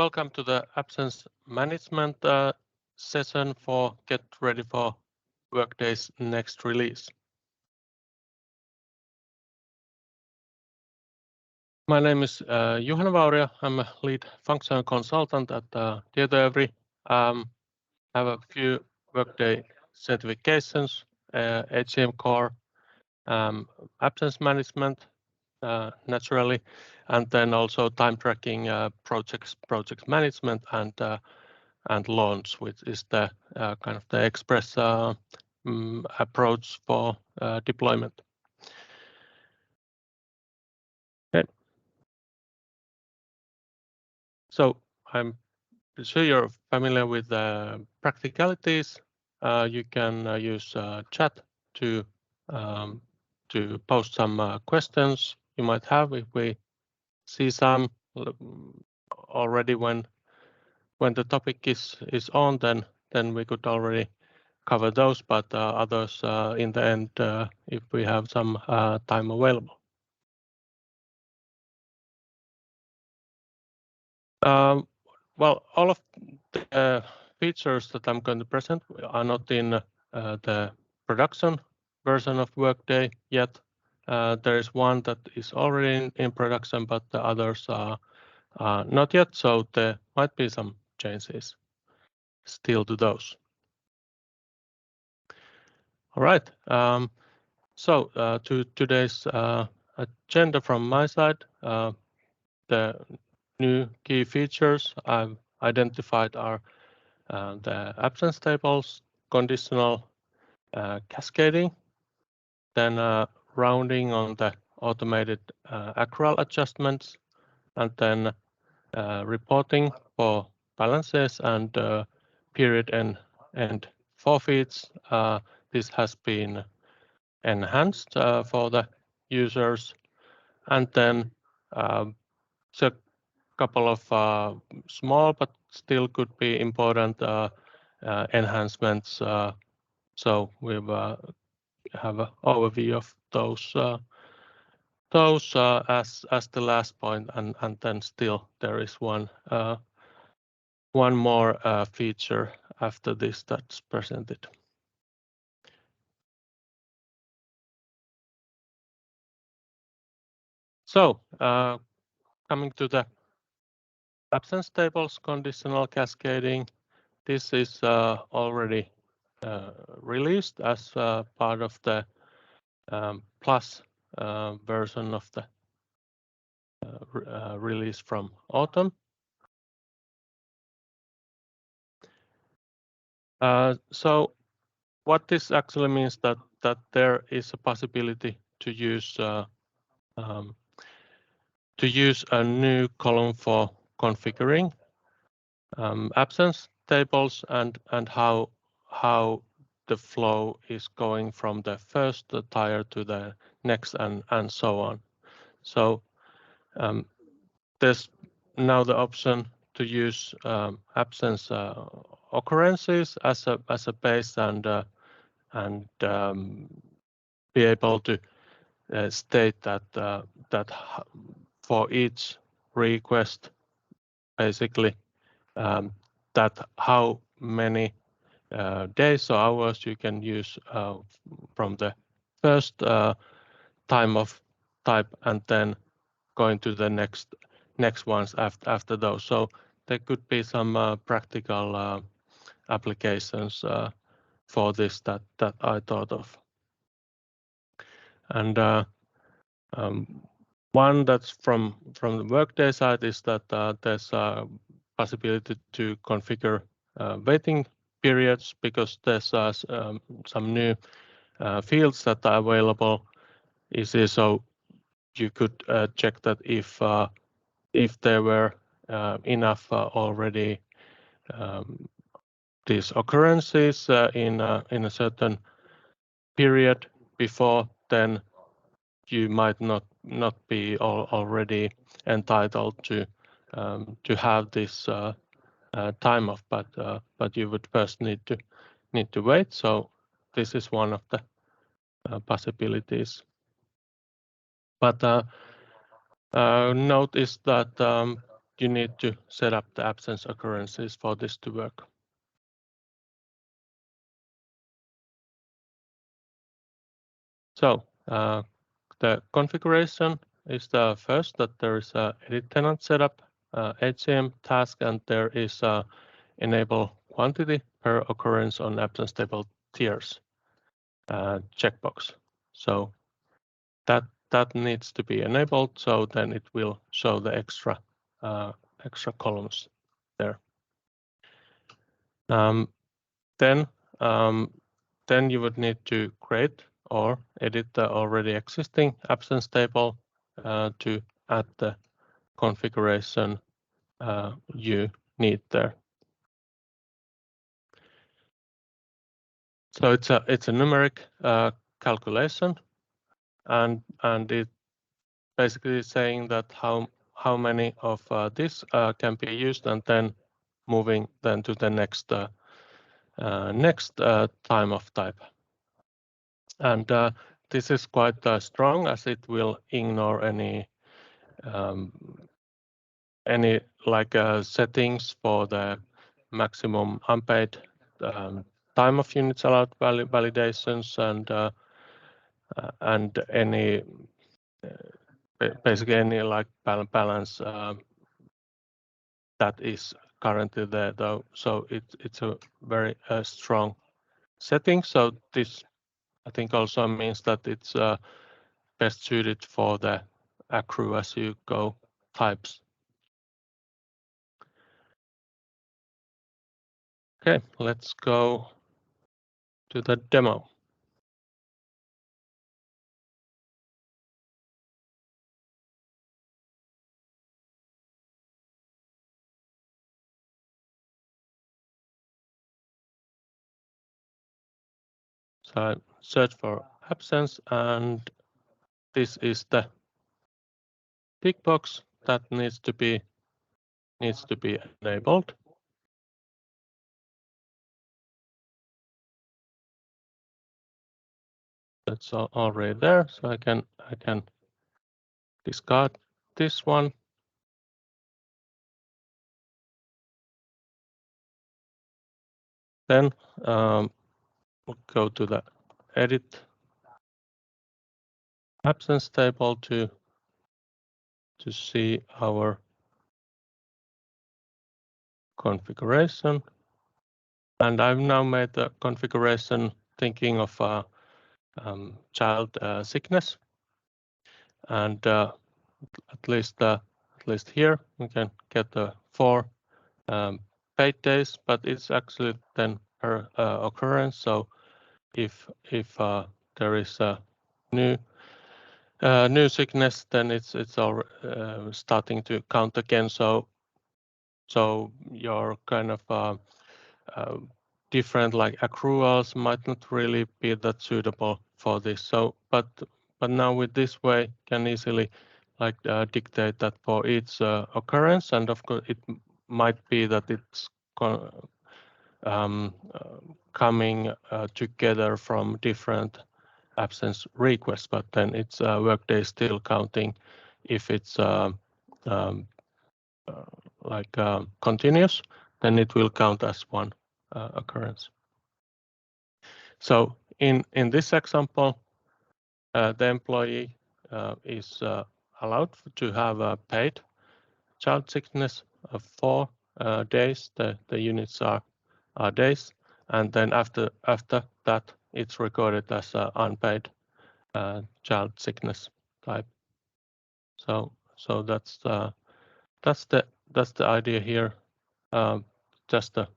Welcome to the absence management session for Get Ready for Workday's next release. My name is Juhana Vaurio. I'm a lead functional consultant at Tietoevry. I have a few Workday certifications, HCM Core, absence management, naturally, and then also time tracking, project management, and launch, which is the kind of the express approach for deployment. Okay. So I'm sure you're familiar with the practicalities. You can use chat to post some questions you might have. If we see some already when the topic is on, then we could already cover those, but others in the end if we have some time available. Well, all of the features that I'm going to present are not in the production version of Workday yet. There is one that is already in production, but the others are not yet, so there might be some changes still to those. All right. So to today's agenda from my side, the new key features I've identified are the absence tables, conditional cascading, then rounding on the automated accrual adjustments, and then reporting for balances and period and forfeits. This has been enhanced for the users, and then a couple of small but still could be important enhancements. So we have an overview of those as the last point, and then still there is one more feature after this that's presented. So coming to the absence tables, conditional cascading, this is already released as part of the Plus version of the release from autumn. So what this actually means that there is a possibility to use a new column for configuring absence tables and how the flow is going from the first tier to the next and so on. So there's now the option to use absence occurrences as a base and be able to state that for each request, basically that how many days or hours you can use from the first time of type and then going to the next ones after those. So there could be some practical applications for this that I thought of. And one that's from the Workday side is that there's a possibility to configure waiting periods because there's some new fields that are available. So you could check that if there were enough already these occurrences in a certain period before, then you might not be already entitled to have this time off, but you would first need to wait. So this is one of the possibilities. But note is that you need to set up the absence occurrences for this to work. So the configuration is the first, that there is a edit tenant setup, HCM task, and there is a enable quantity per occurrence on absence table tiers checkbox. So that needs to be enabled, so then it will show the extra columns there. Then you would need to create or edit the already existing absence table to add the configuration you need there. So it's a numeric calculation, and it basically saying that how many of this can be used, and then moving then to the next time of type. And this is quite strong, as it will ignore any like settings for the maximum unpaid time of units allowed validations, and any basically any like balance that is currently there, though. So it's a very strong setting. So this, I think, also means that it's best suited for the accrue as you go types. Okay, let's go to the demo. So I search for absence, and this is the tick box that needs to be enabled. That's already there, so I can discard this one. Then we'll go to the edit absence table to see our configuration. And I've now made the configuration thinking of child sickness, and at least here we can get the 4 paid days, but it's actually then per occurrence. So if there is a new sickness, then it's all starting to count again. So your kind of different like accruals might not really be that suitable for this. So but now with this way, can easily like dictate that for each occurrence, and of course it might be that it's coming together from different absence requests, but then it's Workday still counting if it's continuous, then it will count as one occurrence. So in this example, the employee is allowed to have a paid child sickness of 4 days. The units are days, and then after that, it's recorded as an unpaid child sickness type. So that's the idea here. Just a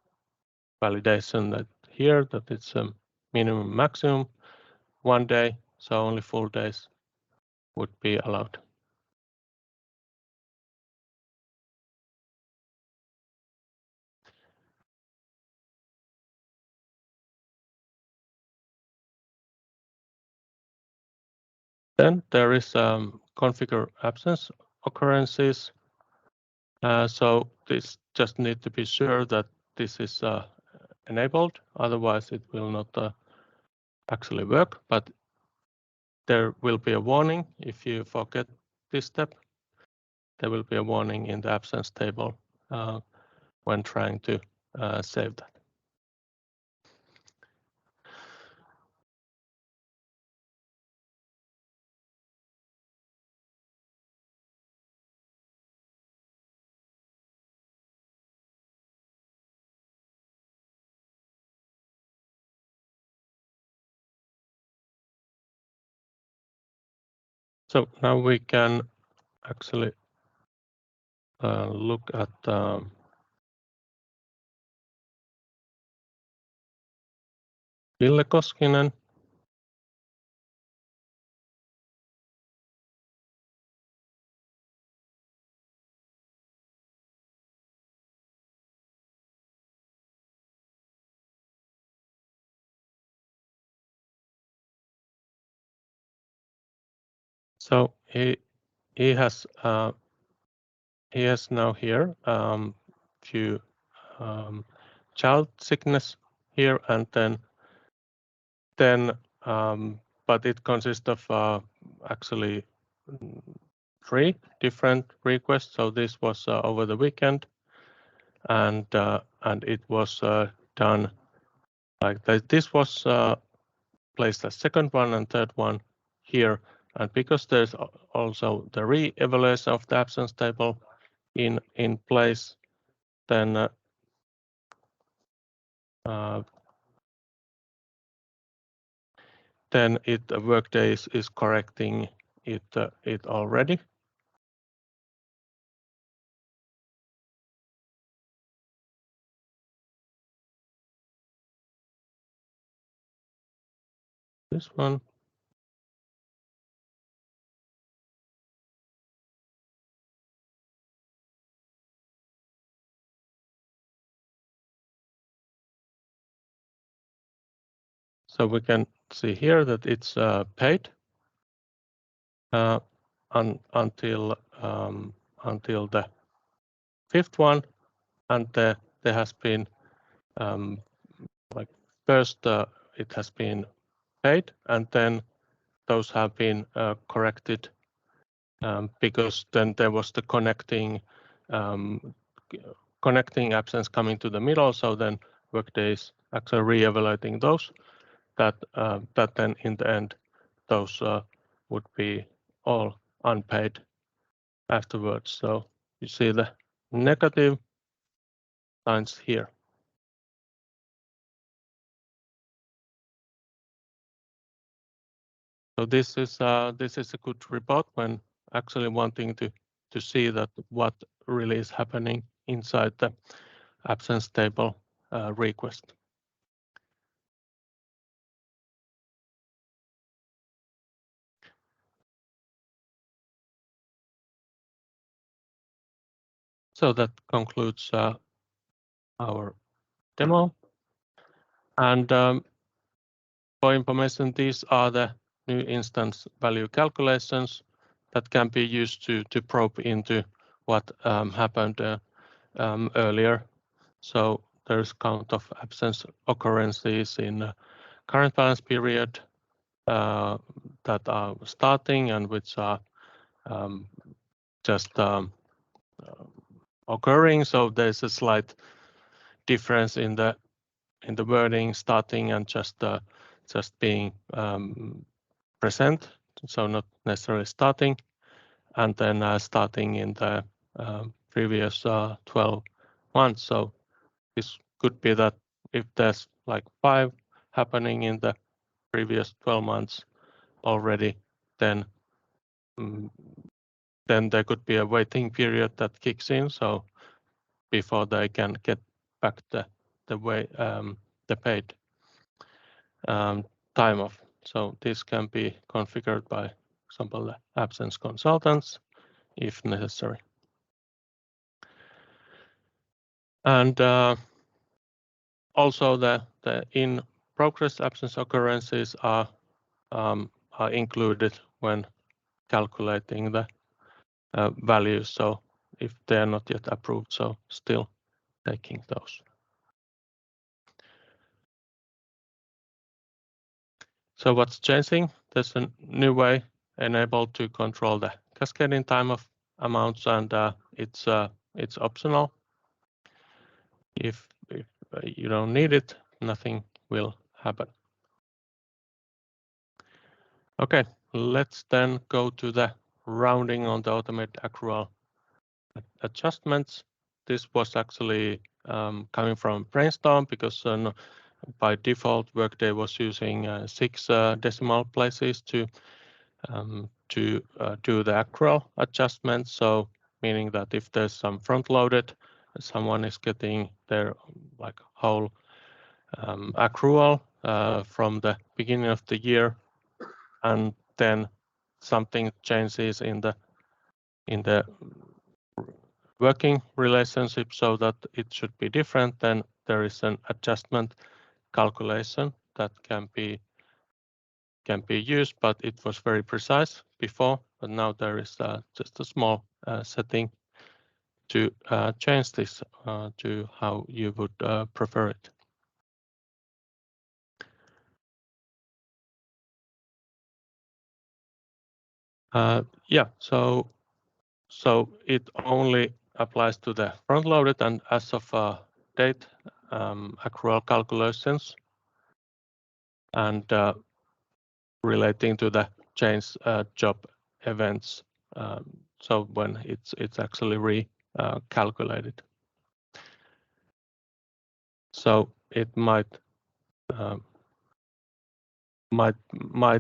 validation that here that it's a minimum maximum 1 day, so only full days would be allowed. Then there is configure absence occurrences. So this just need to be sure that this is enabled, otherwise it will not actually work. But there will be a warning if you forget this step. there will be a warning in the absence table when trying to save that. So now we can actually look at Ville Koskinen. So he has now here few child sickness here, and then but it consists of actually 3 different requests. So this was over the weekend, and it was done like that. This was placed as second one and third one here, and because there's also the re-evaluation of the absence table in place, then Workday is correcting it already. This one. So we can see here that it's paid until the 5th one, and there has been like first it has been paid, and then those have been corrected because then there was the connecting absence coming to the middle. So then Workday is actually re-evaluating those. That then in the end those would be all unpaid afterwards. So you see the negative signs here. So this is a good report when actually wanting to see that what really is happening inside the absence table request. So that concludes our demo. And for information, these are the new instance value calculations that can be used to probe into what happened earlier. So there's count of absence occurrences in current balance period that are starting and which are just occurring. So there's a slight difference in the wording starting and just being present, so not necessarily starting, and then starting in the previous 12 months. So this could be that if there's like 5 happening in the previous 12 months already, then there could be a waiting period that kicks in. So before they can get back the paid time off. So this can be configured by example the absence consultants if necessary. And also the in progress absence occurrences are included when calculating the values. So if they are not yet approved, so still taking those. So what's changing? There's a new way enabled to control the cascading time off amounts, and it's optional. If you don't need it, nothing will happen. Okay, let's then go to the rounding on the automated accrual adjustments. This was actually coming from Brainstorm because by default Workday was using 6 decimal places to do the accrual adjustments. So meaning that if there's some front-loaded, someone is getting their like whole accrual from the beginning of the year, and then something changes in the working relationship so that it should be different, then there is an adjustment calculation that can be used, but it was very precise before, but now there is just a small setting to change this to how you would prefer it. Yeah, so it only applies to the front-loaded and as of date accrual calculations, and relating to the change job events. So when it's actually recalculated. So it might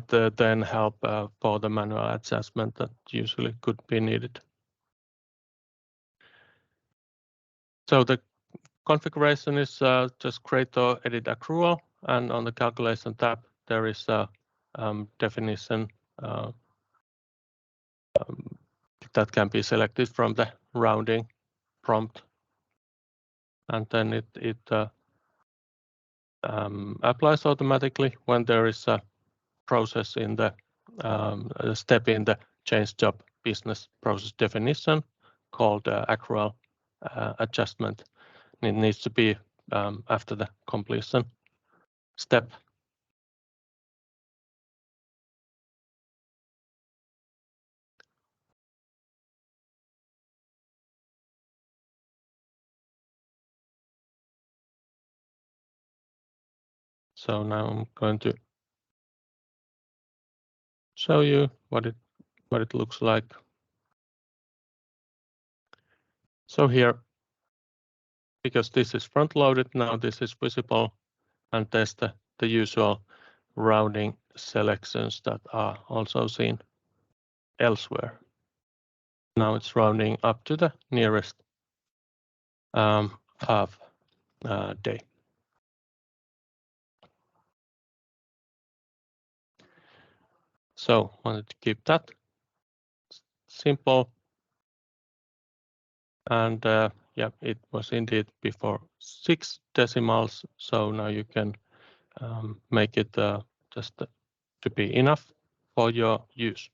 then help for the manual adjustment that usually could be needed. So the configuration is just create or edit accrual, and on the calculation tab there is a definition that can be selected from the rounding prompt, and then it applies automatically when there is a process in the a step in the change job business process definition called accrual adjustment. It needs to be after the completion step. So now I'm going to show you what it looks like. So here, because this is front-loaded, now this is visible, and there's the usual rounding selections that are also seen elsewhere. Now it's rounding up to the nearest half day. So wanted to keep that simple, and yeah, it was indeed before 6 decimals. So now you can make it just to be enough for your use.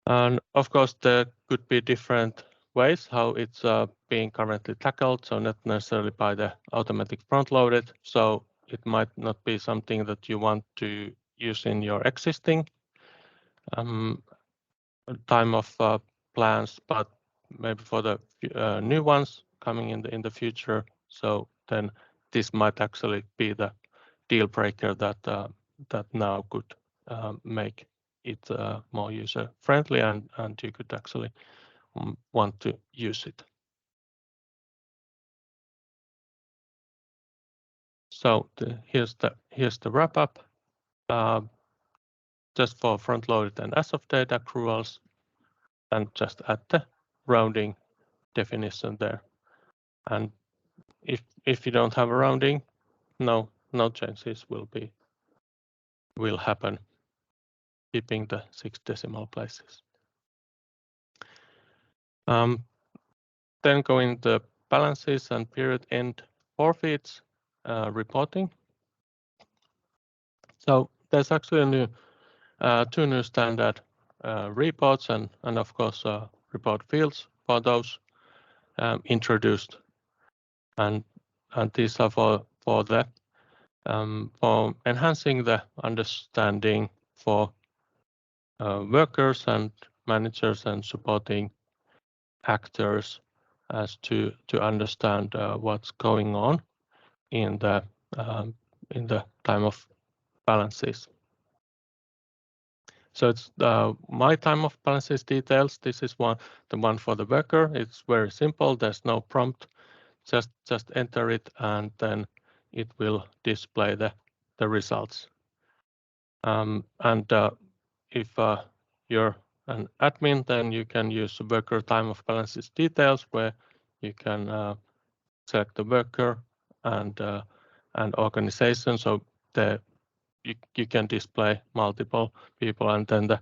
And of course, there could be different ways how it's being currently tackled. So not necessarily by the automatic front-loaded. So it might not be something that you want to use in your existing time of plans, but maybe for the new ones coming in the future. So then this might actually be the deal breaker that that now could make it more user friendly, and you could actually want to use it. So here's the wrap up. Just for front loaded and as of date accruals, and just add the rounding definition there. And if you don't have a rounding, no changes will happen, keeping the 6 decimal places. Then going to balances and period end forfeits reporting. So there's actually a new 2 new standard reports and of course report fields for those introduced, and these are for enhancing the understanding for workers and managers and supporting actors as to understand what's going on in the time of balances. So it's my time of balances details. This is the one for the worker. It's very simple. There's no prompt. Just enter it, and then it will display the results. And if you're an admin, then you can use worker time of balances details, where you can select the worker and organization. So you can display multiple people, and then the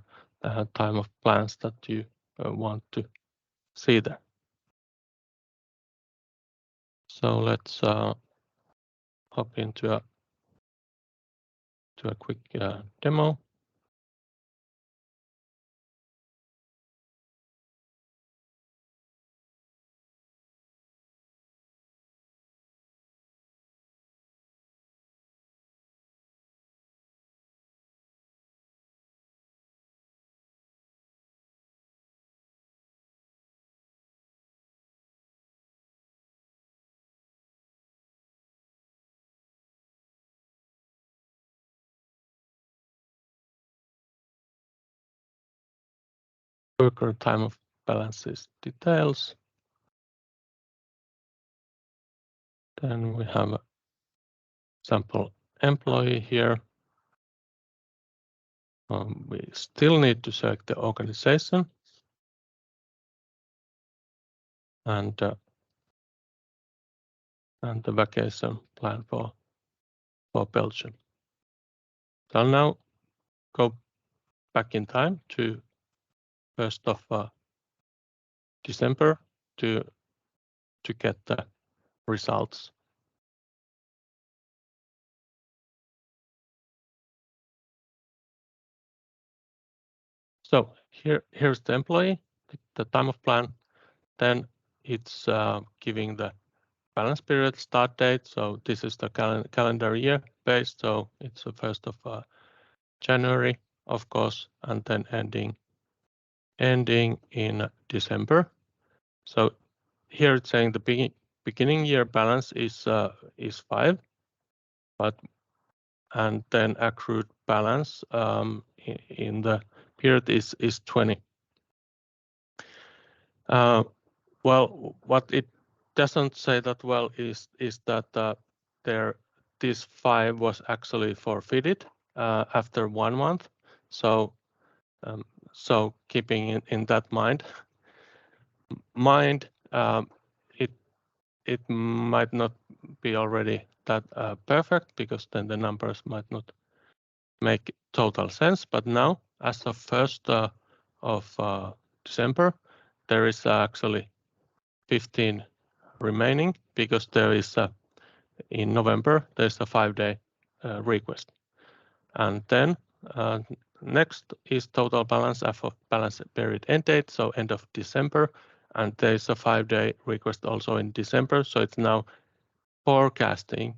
time of plans that you want to see there. So let's hop into a quick demo. Worker time of balances details. Then we have a sample employee here. We still need to select the organization and the vacation plan for Belgium. So I'll now go back in time to 1st of December to get the results. So here's the employee, the time of plan. Then it's giving the balance period start date. So this is the calendar year based. So it's the 1st of January, of course, and then ending in December. So here it's saying the beginning year balance is 5, and then accrued balance in the period is 20. Well, what it doesn't say that well is that this 5 was actually forfeited after 1 month. So keeping in that mind, it might not be already that perfect, because then the numbers might not make total sense. But now, as of 1st of December, there is actually 15 remaining, because there is in November there's a 5-day request, and then next is total balance of balance period end date, so end of December, and there's a 5-day request also in December. So it's now forecasting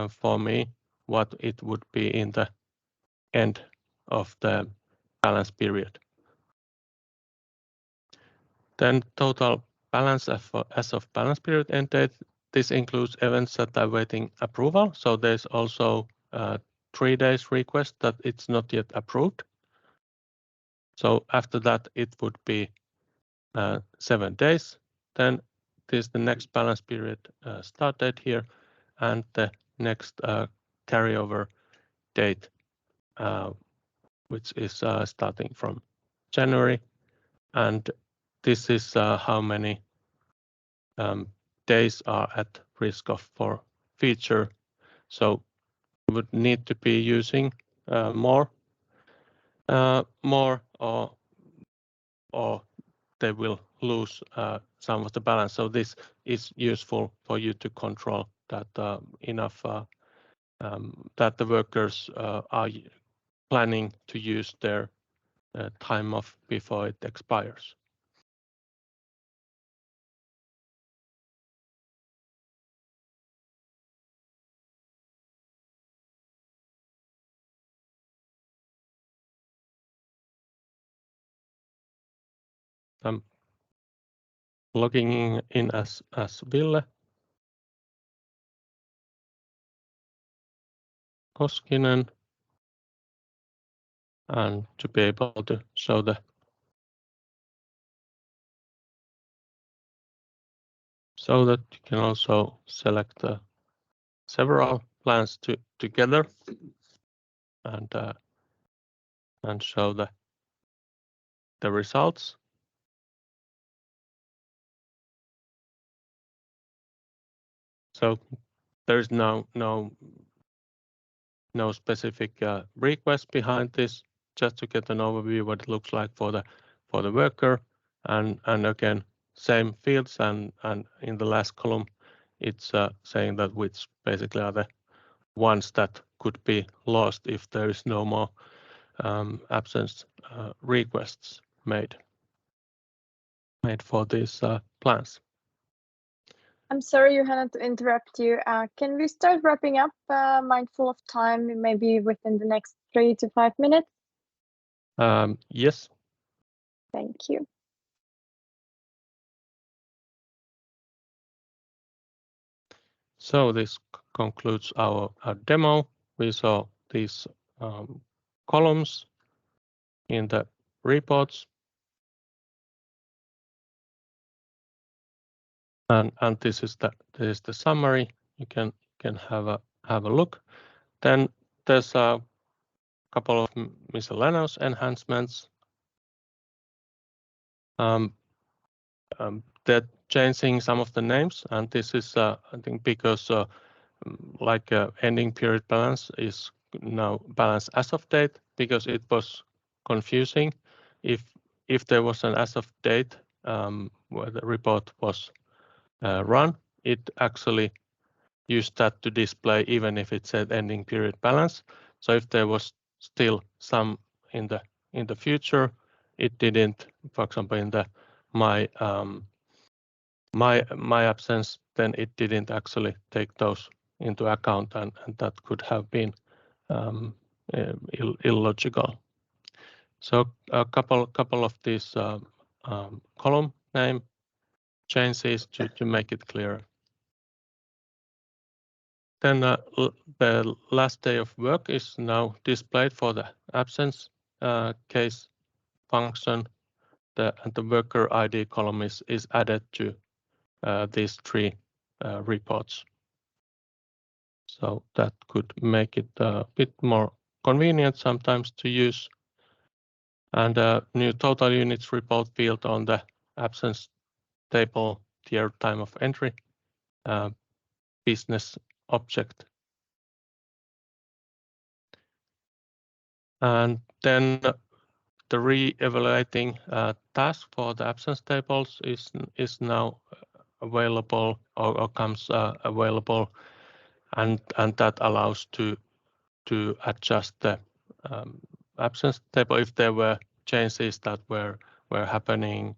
for me what it would be in the end of the balance period. Then total balance as of balance period end date. This includes events that are waiting approval. So there's also 3 days request that it's not yet approved. So after that, it would be 7 days. Then this is the next balance period start date here, and the next carryover date, which is starting from January. And this is how many days are at risk of forfeiture. So you would need to be using more, or they will lose some of the balance. So this is useful for you to control that enough that the workers are planning to use their time off before it expires. I'm logging in as Ville Koskinen, and to be able to show so that you can also select several plans together and show the results. So there's no specific request behind this, just to get an overview what it looks like for the worker, and again same fields, and in the last column it's saying that which basically are the ones that could be lost if there is no more absence requests made for these plans. I'm sorry, Johanna, to interrupt you. Can we start wrapping up, mindful of time, maybe within the next 3 to 5 minutes? Yes. Thank you. So this concludes our demo. We saw these columns in the reports, and this is the summary. You can have a look. Then there's a couple of miscellaneous enhancements. They're changing some of the names, and this is I think because like ending period balance is now balance as of date, because it was confusing if there was an as of date where the report was run, it actually used that to display even if it said ending period balance. So if there was still some in the future, it didn't. For example, in the my absence, then it didn't actually take those into account, and that could have been illogical. So a couple of these column name changes to make it clearer. Then the last day of work is now displayed for the absence case function. And the worker ID column is added to these 3 reports. So that could make it a bit more convenient sometimes to use. And a new total units report field on the absence table tier time of entry business object. And then the re-evaluating task for the absence tables is now available, or comes available, and that allows to adjust the absence table if there were changes that were happening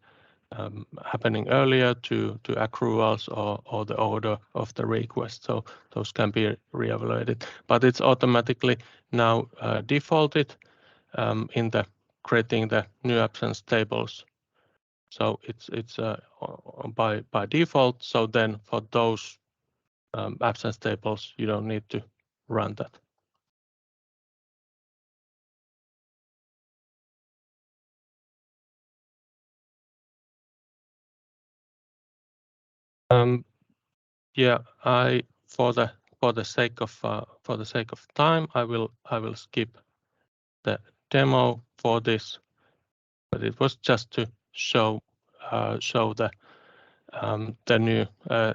earlier to accruals or the order of the request. So those can be re-evaluated, but it's automatically now defaulted in the creating the new absence tables. So it's by default. So then for those absence tables, you don't need to run that. Yeah, for the sake of time, I will skip the demo for this, but it was just to show the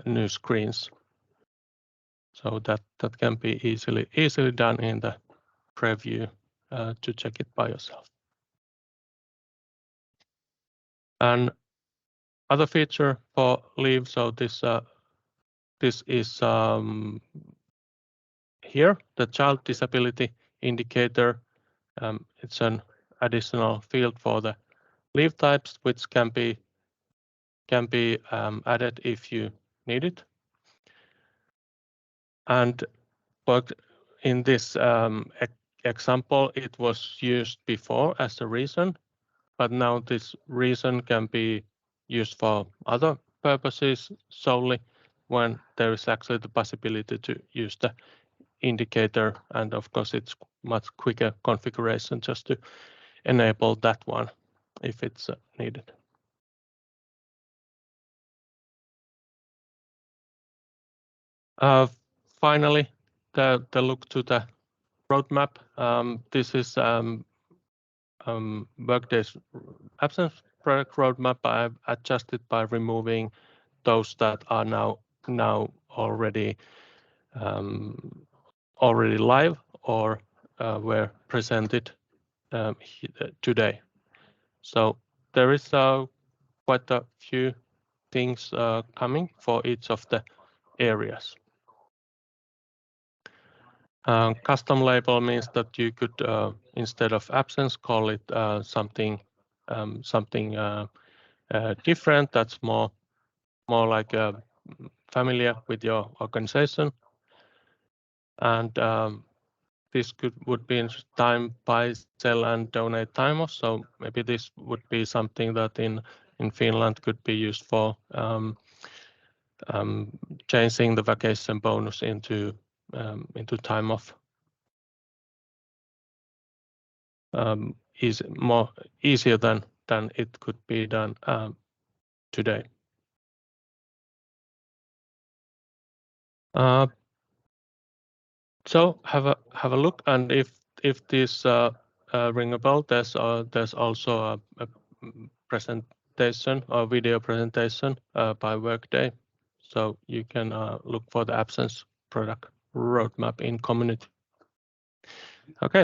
new screens, so that can be easily done in the preview to check it by yourself. And other feature for leave, so this is here, the child disability indicator. It's an additional field for the leave types, which can be added if you need it. And but in this example, it was used before as a reason but now this reason can be used for other purposes solely when there is actually the possibility to use the indicator, and of course it's much quicker configuration just to enable that one if it's needed. Finally, the look to the roadmap. This is Workday's absence product roadmap. I've adjusted by removing those that are now already live or were presented today. So there is quite a few things coming for each of the areas. Custom label means that you could, instead of absence, call it something different that's more like familiar with your organization. And this would be in time, buy, sell, and donate time off. So maybe this would be something that in Finland could be used for changing the vacation bonus into time off. Is more easier than it could be done today. So have a look, and if this ring a bell, there's also a presentation or video presentation by Workday, so you can look for the absence product roadmap in community. Okay.